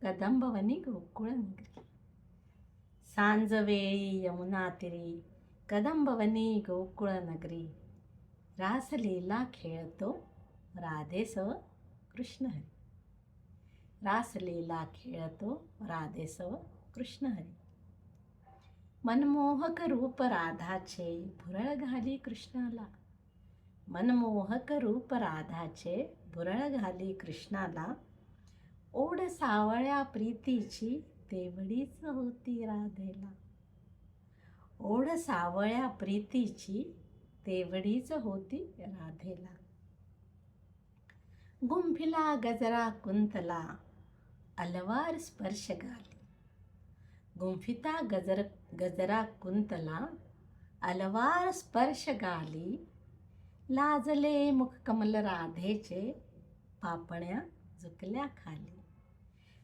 कदंबवनी गोकुळ नगरी. सांजवेळी यमुना तीरी कदंबवनी गोकुळ नगरी. रासलीला खेळतो राधेसव कृष्ण हरी. रासलीला खेळतो राधेसव कृष्ण हरी. मनमोहक रूप राधाचे भुरळ घाली कृष्णाला. मनमोहक रूप राधाचे भुरळ घाली कृष्णाला. ओढ सावळ्या प्रीतीची तेवढीच होती राधेला. ओढ सावळ्या प्रीतीची तेवढीच होती राधेला. गुंफिला गजरा कुंतला अलवार स्पर्श गाली. गुंफिता गजरा कुंतला अलवार स्पर्श गाली. लाजले मुख कमल राधेचे पापण्या झुकल्या खाली.